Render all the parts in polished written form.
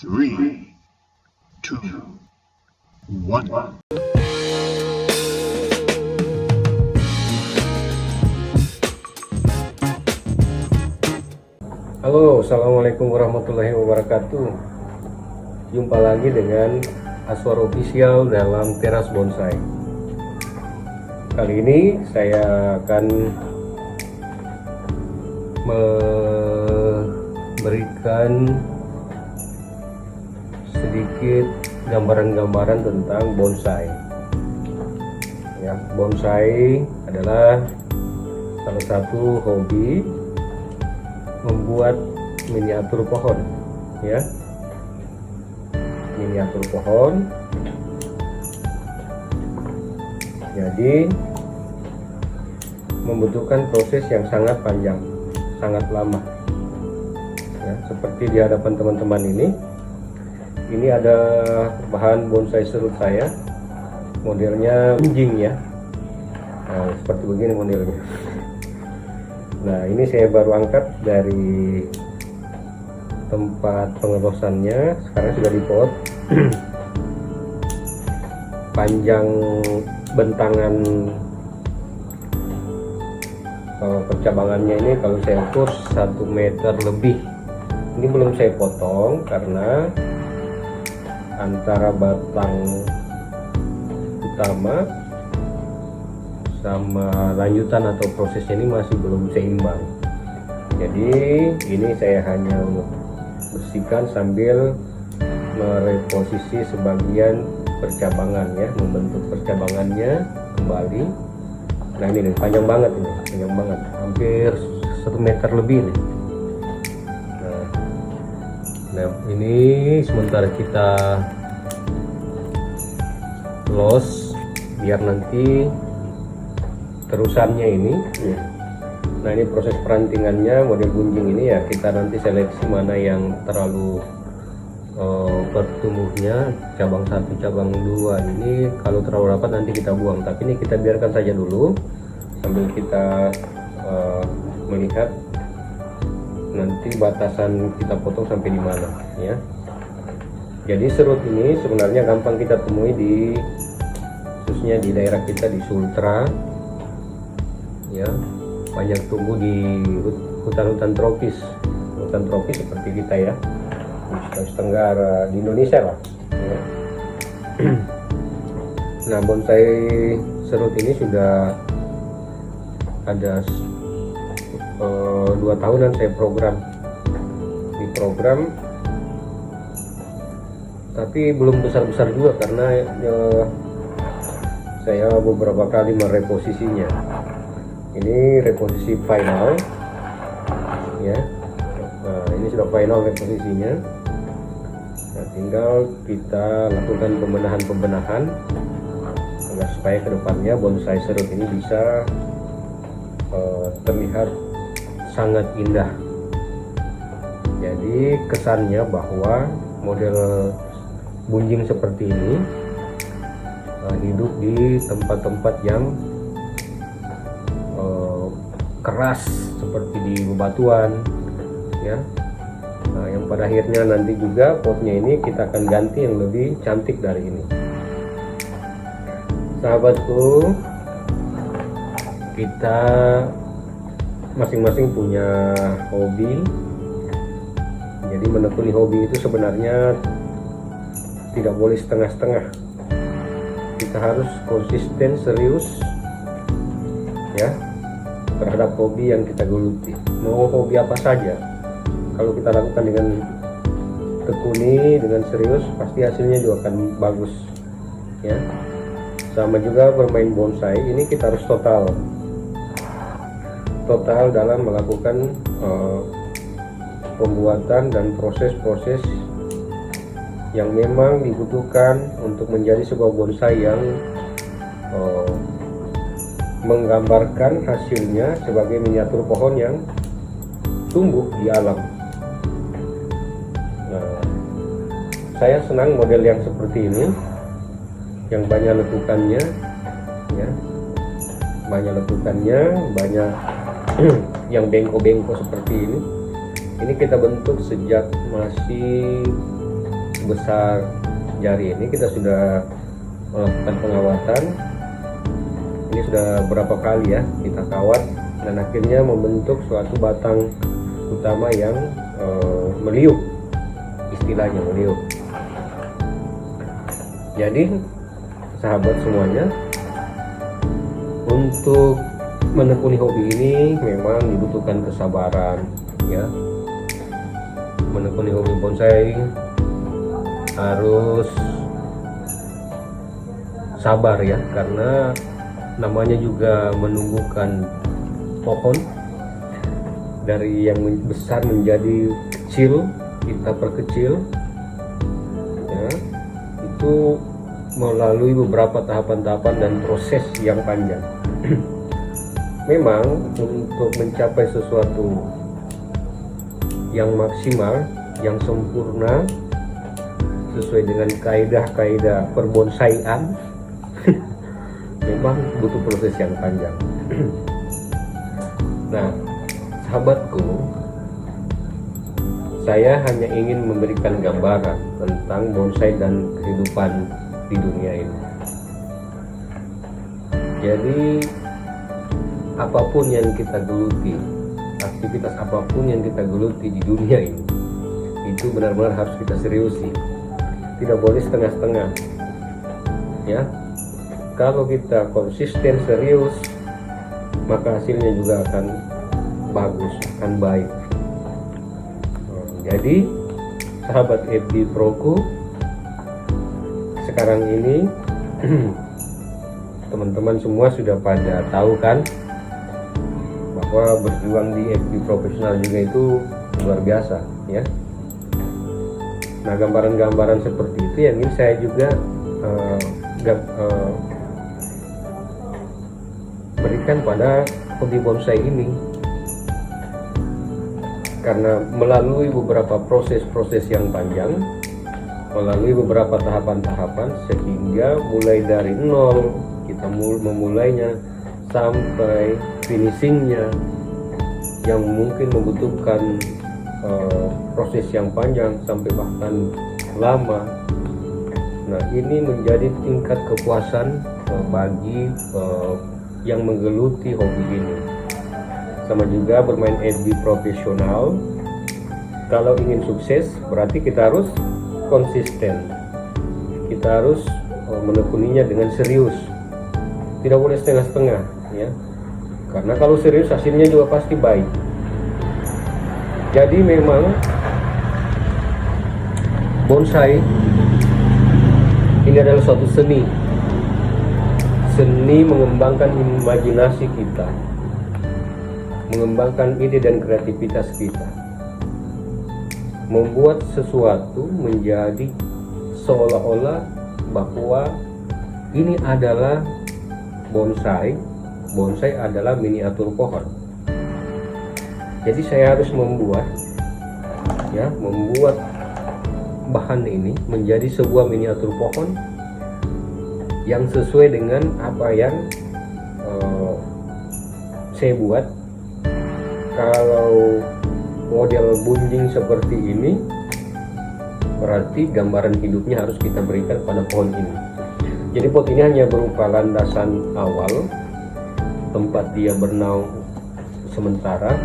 Three, two, one. Halo, assalamualaikum warahmatullahi wabarakatuh. Jumpa lagi dengan Aswar Official dalam Teras Bonsai. Kali ini saya akan memberikan sedikit gambaran-gambaran tentang bonsai. Ya, bonsai adalah salah satu hobi membuat miniatur pohon, ya, miniatur pohon. Jadi membutuhkan proses yang sangat panjang, sangat lama, ya, seperti di hadapan teman-teman ini ada bahan bonsai serut saya, modelnya gunjing, ya. Nah, seperti begini modelnya. Nah, ini saya baru angkat dari tempat pengerosannya, sekarang sudah dipot. Panjang bentangan percabangannya ini kalau saya ukur 1 meter lebih. Ini belum saya potong karena antara batang utama sama lanjutan atau prosesnya ini masih belum seimbang. Jadi ini saya hanya bersihkan sambil mereposisi sebagian percabangan, ya, membentuk percabangannya kembali. Nah, ini nih, panjang banget, hampir 1 meter lebih nih. Nah, ini sementara kita los biar nanti terusannya ini, ya. Nah, ini proses perantingannya model gunjing ini, ya, kita nanti seleksi mana yang terlalu bertumbuhnya, cabang 1, cabang 2 ini kalau terlalu rapat nanti kita buang, tapi ini kita biarkan saja dulu sambil kita melihat nanti batasan kita potong sampai di mana, ya. Jadi serut ini sebenarnya gampang kita temui di, khususnya di daerah kita di Sultra, ya, banyak tumbuh di hutan-hutan tropis seperti kita, ya, di Sulawesi Tenggara, di Indonesia lah, ya. Nah, bonsai serut ini sudah ada 2 tahunan saya di program, tapi belum besar-besar juga karena saya beberapa kali mereposisinya. Ini reposisi final, ya. Nah, ini sudah final reposisinya. Nah, tinggal kita lakukan pembenahan agar supaya kedepannya bonsai serut ini bisa terlihat sangat indah. Jadi kesannya bahwa model gunjing seperti ini hidup di tempat-tempat yang keras seperti di bebatuan, ya. Nah, yang pada akhirnya nanti juga potnya ini kita akan ganti yang lebih cantik dari ini. Sahabatku, kita masing-masing punya hobi. Jadi menekuni hobi itu sebenarnya tidak boleh setengah-setengah. Kita harus konsisten, serius, ya, terhadap hobi yang kita geluti. Mau hobi apa saja, kalau kita lakukan dengan tekuni, dengan serius, pasti hasilnya juga akan bagus, ya. Sama juga bermain bonsai, ini kita harus total dalam melakukan pembuatan dan proses-proses yang memang dibutuhkan untuk menjadi sebuah bonsai yang menggambarkan hasilnya sebagai miniatur pohon yang tumbuh di alam. Nah, saya senang model yang seperti ini, yang banyak lekukannya, ya, banyak yang bengko-bengko seperti ini. Ini kita bentuk sejak masih besar jari ini kita sudah melakukan pengawatan. Ini sudah berapa kali ya kita kawat, dan akhirnya membentuk suatu batang utama yang meliuk, istilahnya meliuk. Jadi sahabat semuanya, untuk menekuni hobi ini memang dibutuhkan kesabaran ya. Menekuni hobi bonsai harus sabar ya, karena namanya juga menumbuhkan pohon dari yang besar menjadi kecil, kita perkecil ya, itu melalui beberapa tahapan-tahapan dan proses yang panjang. Memang untuk mencapai sesuatu yang maksimal, yang sempurna sesuai dengan kaidah-kaidah perbonsaian memang butuh proses yang panjang. Nah, sahabatku, saya hanya ingin memberikan gambaran tentang bonsai dan kehidupan di dunia ini. Jadi apapun yang kita geluti, aktivitas apapun yang kita geluti di dunia ini, itu benar-benar harus kita seriusi. Tidak boleh setengah-setengah ya. Kalau kita konsisten serius, maka hasilnya juga akan bagus, akan baik. Jadi sahabat FB Proku, sekarang ini teman-teman semua sudah pada tahu kan bahwa berjuang di FB profesional juga itu luar biasa ya. Nah, gambaran-gambaran seperti itu yang ingin saya juga berikan pada hobi bonsai ini, karena melalui beberapa proses-proses yang panjang, melalui beberapa tahapan-tahapan, sehingga mulai dari nol kita memulainya sampai finishingnya yang mungkin membutuhkan proses yang panjang sampai bahkan lama. Nah, ini menjadi tingkat kepuasan bagi yang menggeluti hobi ini. Sama juga bermain FB profesional, kalau ingin sukses berarti kita harus konsisten, kita harus menekuninya dengan serius, tidak boleh setengah-setengah ya, karena kalau serius hasilnya juga pasti baik. Jadi memang bonsai ini adalah suatu seni mengembangkan imajinasi kita, mengembangkan ide dan kreativitas kita, membuat sesuatu menjadi seolah-olah bahwa ini adalah bonsai adalah miniatur pohon. Jadi saya harus membuat bahan ini menjadi sebuah miniatur pohon yang sesuai dengan apa yang saya buat. Kalau model bunjing seperti ini, berarti gambaran hidupnya harus kita berikan pada pohon ini. Jadi pot ini hanya berupa landasan awal, tempat dia bernaung sementara.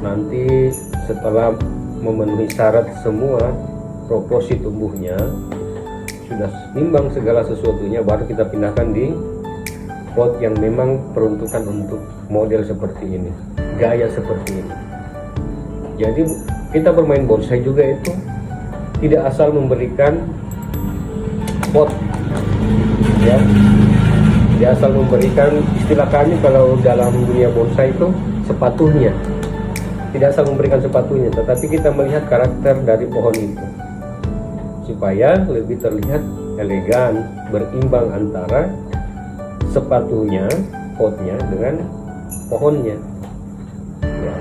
Nanti setelah memenuhi syarat semua, proporsi tumbuhnya sudah seimbang segala sesuatunya, baru kita pindahkan di pot yang memang peruntukan untuk model seperti ini, gaya seperti ini. Jadi kita bermain bonsai juga itu tidak asal memberikan pot ya, tidak asal memberikan, istilah kami kalau dalam dunia bonsai itu sepatunya, tidak asal memberikan sepatunya, tetapi kita melihat karakter dari pohon itu supaya lebih terlihat elegan, berimbang antara sepatunya, potnya dengan pohonnya ya.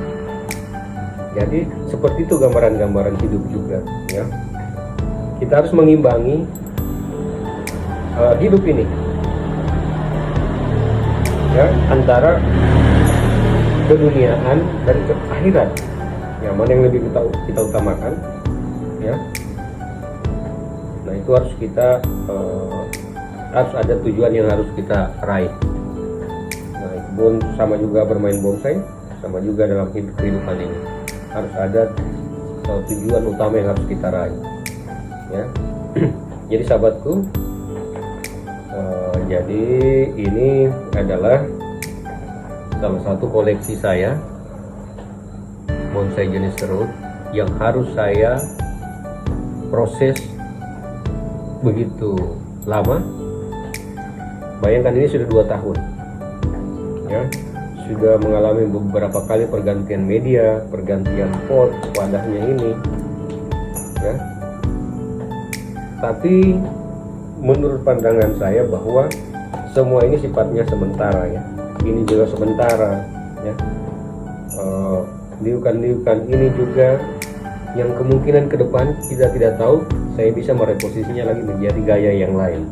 Jadi seperti itu gambaran-gambaran hidup juga ya. Kita harus mengimbangi hidup ini ya, antara keduniaan dan keakhirat. Yang mana yang lebih kita utamakan ya. itu harus kita harus ada tujuan yang harus kita raih. Nah, sama juga bermain bonsai, sama juga dalam kehidupan ini harus ada tujuan utama yang harus kita raih, ya. Jadi sahabatku, jadi ini adalah salah satu koleksi saya bonsai jenis serut yang harus saya proses begitu lama. Bayangkan ini sudah 2 tahun, ya, sudah mengalami beberapa kali pergantian media, pergantian pot wadahnya ini, ya. Tapi menurut pandangan saya bahwa semua ini sifatnya sementara, ya. Ini juga sementara, ya. Liukan-liukan ini juga yang kemungkinan ke depan kita tidak tahu, saya bisa mereposisinya lagi menjadi gaya yang lain.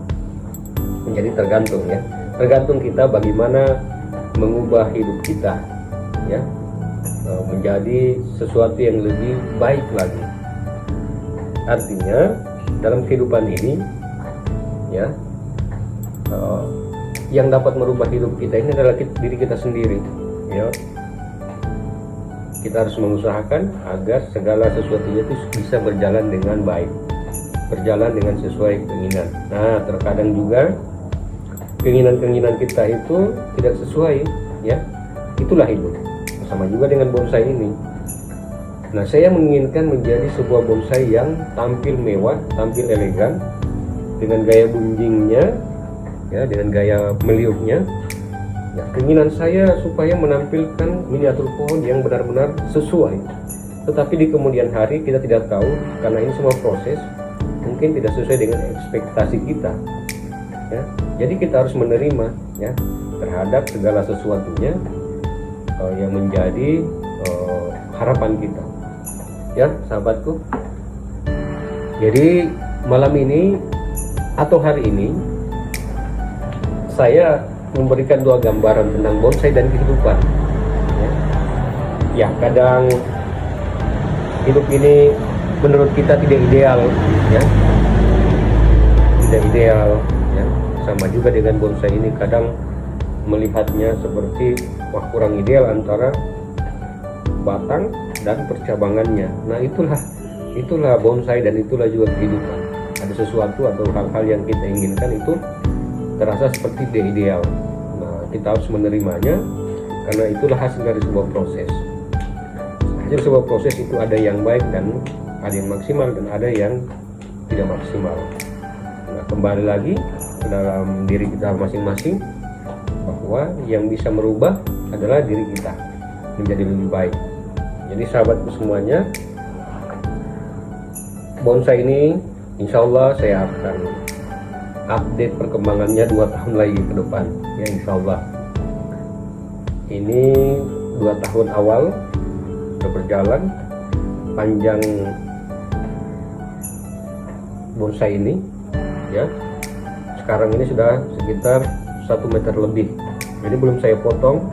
Menjadi tergantung, ya. Tergantung kita bagaimana mengubah hidup kita, ya, menjadi sesuatu yang lebih baik lagi. Artinya dalam kehidupan ini, ya, yang dapat merubah hidup kita ini adalah diri kita sendiri, ya. Kita harus mengusahakan agar segala sesuatunya itu bisa berjalan dengan baik, berjalan dengan sesuai keinginan. Nah, terkadang juga keinginan-keinginan kita itu tidak sesuai, ya. Itulah hidup. Sama juga dengan bonsai ini. Nah, saya menginginkan menjadi sebuah bonsai yang tampil mewah, tampil elegan, dengan gaya bunjingnya, ya, dengan gaya meliuknya. Ya, keinginan saya supaya menampilkan miniatur pohon yang benar-benar sesuai. Tetapi di kemudian hari kita tidak tahu, karena ini semua proses, mungkin tidak sesuai dengan ekspektasi kita, ya. Jadi kita harus menerima, ya, terhadap segala sesuatunya yang menjadi harapan kita, ya sahabatku. Jadi malam ini atau hari ini saya memberikan 2 gambaran tentang bonsai dan kehidupan, ya. Ya, kadang hidup ini menurut kita tidak ideal, ya, tidak ideal, ya. Sama juga dengan bonsai ini, kadang melihatnya seperti wah kurang ideal antara batang dan percabangannya. Nah, itulah bonsai dan itulah juga kehidupan. Ada sesuatu atau hal-hal yang kita inginkan itu terasa seperti tidak ideal. Nah, kita harus menerimanya karena itulah hasil dari sebuah proses. Hasil sebuah proses itu ada yang baik dan ada yang maksimal dan ada yang tidak maksimal. Nah, kembali lagi ke dalam diri kita masing-masing bahwa yang bisa merubah adalah diri kita menjadi lebih baik. Jadi sahabatku semuanya, bonsai ini insya Allah saya akan update perkembangannya 2 tahun lagi ke depan, ya, insya Allah. Ini 2 tahun awal sudah berjalan. Panjang bonsai ini, ya, sekarang ini sudah sekitar 1 meter lebih. Jadi belum saya potong,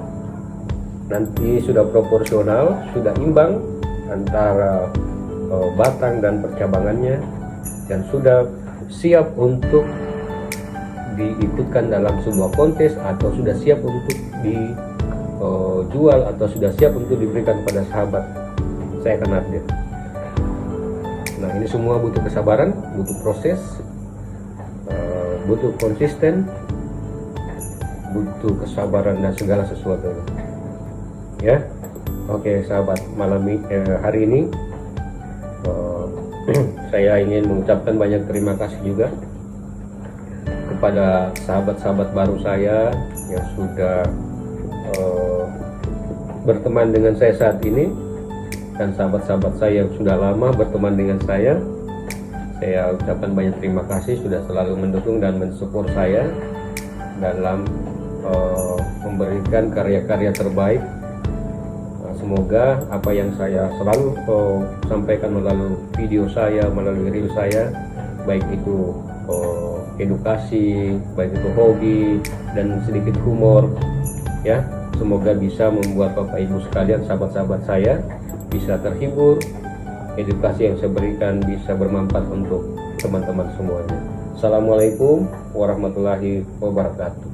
nanti sudah proporsional, sudah imbang antara batang dan percabangannya, dan sudah siap untuk diikutkan dalam sebuah kontes atau sudah siap untuk dijual atau sudah siap untuk diberikan kepada sahabat. Saya akan update. Nah, ini semua butuh kesabaran, butuh proses, butuh konsisten, butuh kesabaran dan segala sesuatunya, ya. Oke sahabat, hari ini saya ingin mengucapkan banyak terima kasih juga kepada sahabat-sahabat baru saya yang sudah berteman dengan saya saat ini, dan sahabat-sahabat saya yang sudah lama berteman dengan saya. Saya ucapkan banyak terima kasih sudah selalu mendukung dan mensupport saya dalam memberikan karya-karya terbaik. Semoga apa yang saya selalu sampaikan melalui video saya, melalui reel saya, baik itu edukasi, baik itu hobi dan sedikit humor, ya, semoga bisa membuat Bapak Ibu sekalian, sahabat-sahabat saya bisa terhibur, edukasi yang saya berikan bisa bermanfaat untuk teman-teman semuanya. Assalamualaikum warahmatullahi wabarakatuh.